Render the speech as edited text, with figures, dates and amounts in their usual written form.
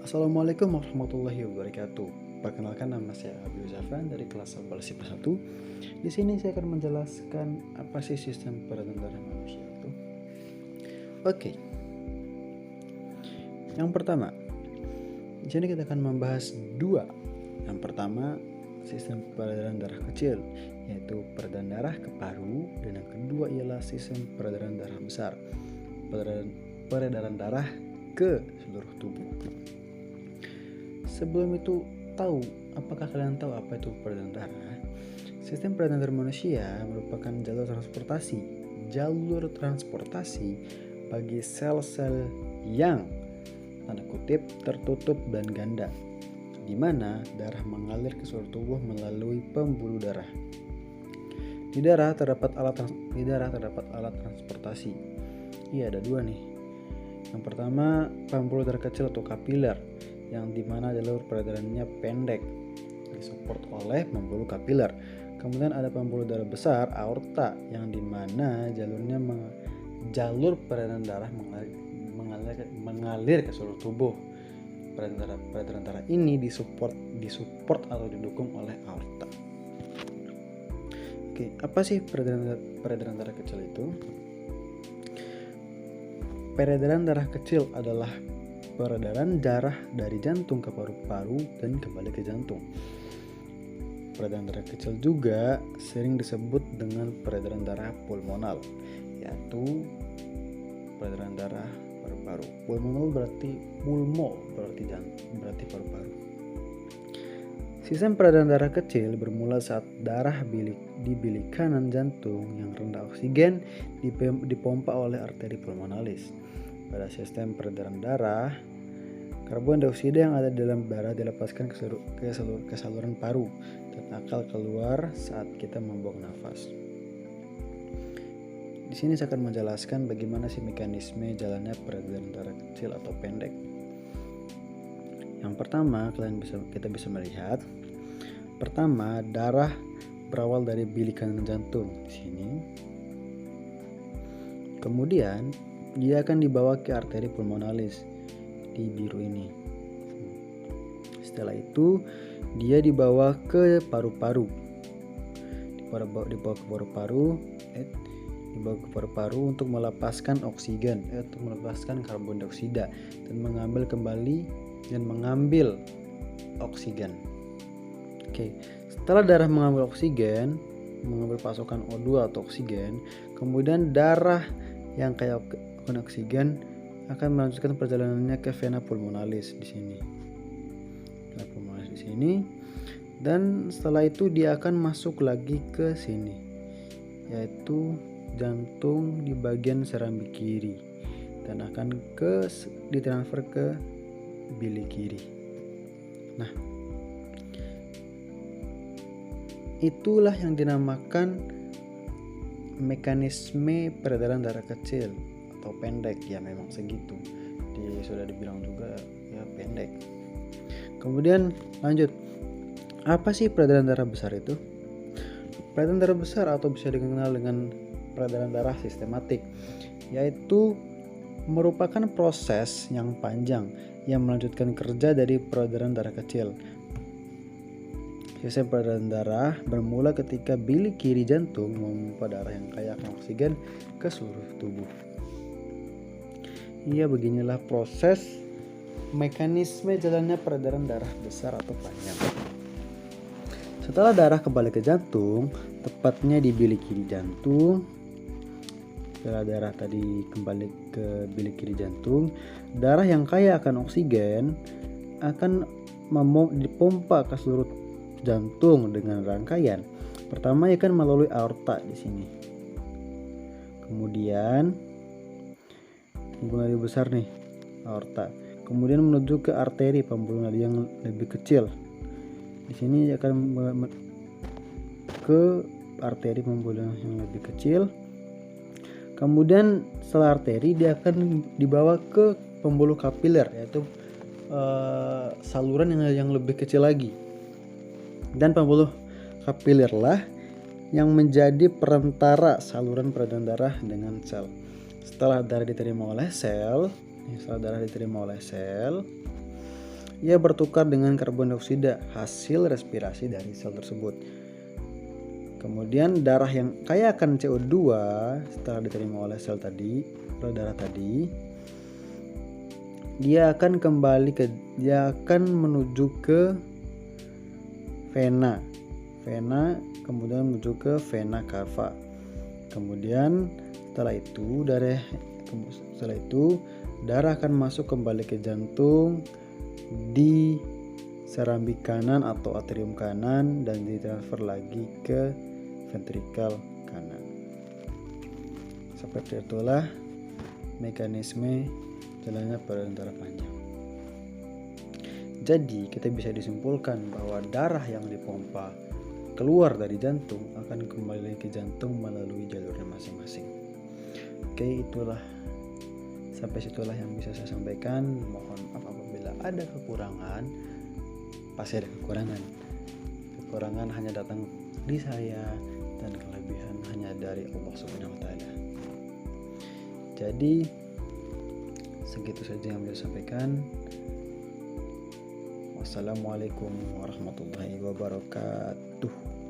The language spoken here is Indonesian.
Assalamualaikum warahmatullahi wabarakatuh. Perkenalkan, nama saya Abdul Zafran dari kelas 11 IPA 1. Di sini saya akan menjelaskan apa sih sistem peredaran darah manusia itu. Oke. Yang pertama, di sini kita akan membahas dua. Yang pertama, sistem peredaran darah kecil, yaitu peredaran darah ke paru, dan yang kedua ialah sistem peredaran darah besar, peredaran darah ke seluruh tubuh. Sebelum itu, apakah kalian tahu apa itu peredaran darah? Sistem peredaran darah manusia merupakan jalur transportasi bagi sel-sel yang tanda kutip tertutup dan ganda, di mana darah mengalir ke seluruh tubuh melalui pembuluh darah. Di darah terdapat alat transportasi. Iya, ada dua nih. Yang pertama, pembuluh darah kecil atau kapiler, yang dimana jalur peredarannya pendek, disupport oleh pembuluh kapiler. Kemudian ada pembuluh darah besar, aorta, yang dimana jalur peredaran darah mengalir ke seluruh tubuh. Peredaran darah ini disupport atau didukung oleh aorta. Oke, apa sih peredaran darah kecil itu? Peredaran darah kecil adalah peredaran darah dari jantung ke paru-paru dan kembali ke jantung. Peredaran darah kecil juga sering disebut dengan peredaran darah pulmonal, yaitu peredaran darah paru-paru. Pulmonal berarti paru-paru. Sistem peredaran darah kecil bermula saat darah di bilik kanan jantung yang rendah oksigen dipompa oleh arteri pulmonalis. Pada sistem peredaran darah, karbon dioksida yang ada di dalam darah dilepaskan ke saluran paru dan akan keluar saat kita membuang nafas. Di sini saya akan menjelaskan bagaimana sih mekanisme jalannya peredaran darah kecil atau pendek. Yang pertama, kita bisa melihat, pertama, darah berawal dari bilik kanan jantung di sini. Kemudian dia akan dibawa ke arteri pulmonalis di biru ini. Setelah itu dia dibawa ke paru-paru. Dibawa ke paru-paru untuk melepaskan oksigen, untuk melepaskan karbon dioksida dan mengambil oksigen. Oke, setelah darah mengambil pasokan O2 atau oksigen, kemudian darah yang kaya oksigen akan melanjutkan perjalanannya ke vena pulmonalis di sini. Dan setelah itu dia akan masuk lagi ke sini, yaitu jantung di bagian serambi kiri, dan akan ditransfer ke bilik kiri. Nah, itulah yang dinamakan mekanisme peredaran darah kecil atau pendek. Ya, memang segitu. Sudah dibilang juga ya pendek. Kemudian lanjut, apa sih peredaran darah besar itu? Peredaran darah besar atau bisa dikenal dengan peredaran darah sistematik, yaitu merupakan proses yang panjang yang melanjutkan kerja dari peredaran darah kecil. Sistem peredaran darah bermula ketika bilik kiri jantung memompa darah yang kaya akan oksigen ke seluruh tubuh. Iya, beginilah proses mekanisme jalannya peredaran darah besar atau panjang. Setelah darah kembali ke jantung, tepatnya di bilik kiri jantung, setelah darah tadi kembali ke bilik kiri jantung, darah yang kaya akan oksigen akan dipompa ke seluruh jantung dengan rangkaian. Pertama akan melalui aorta di sini. Kemudian pembuluh nadi besar nih, aorta. Kemudian menuju ke arteri, pembuluh nadi yang lebih kecil. Di sini akan ke arteri pembuluh yang lebih kecil. Kemudian setelah arteri dia akan dibawa ke pembuluh kapiler, yaitu saluran yang lebih kecil lagi. Dan pembuluh kapiler lah yang menjadi perantara saluran peredaran darah dengan sel. Setelah darah diterima oleh sel, ia bertukar dengan karbon dioksida hasil respirasi dari sel tersebut. Kemudian darah yang kaya akan CO2 setelah diterima oleh sel tadi, oleh darah tadi, dia akan menuju ke vena, kemudian menuju ke vena cava. Kemudian setelah itu darah akan masuk kembali ke jantung di serambik kanan atau atrium kanan dan ditransfer lagi ke ventrikel kanan. Seperti itulah mekanisme jalannya peredaran darah panjang. Jadi kita bisa disimpulkan bahwa darah yang dipompa keluar dari jantung akan kembali ke jantung melalui jalurnya masing-masing. Oke, sampai situlah yang bisa saya sampaikan. Mohon maaf apabila ada kekurangan. Pasti ada kekurangan. Kekurangan hanya datang di saya dan kelebihan hanya dari Allah Subhanahu wa taala. Jadi segitu saja yang bisa sampaikan. Wassalamualaikum warahmatullahi wabarakatuh.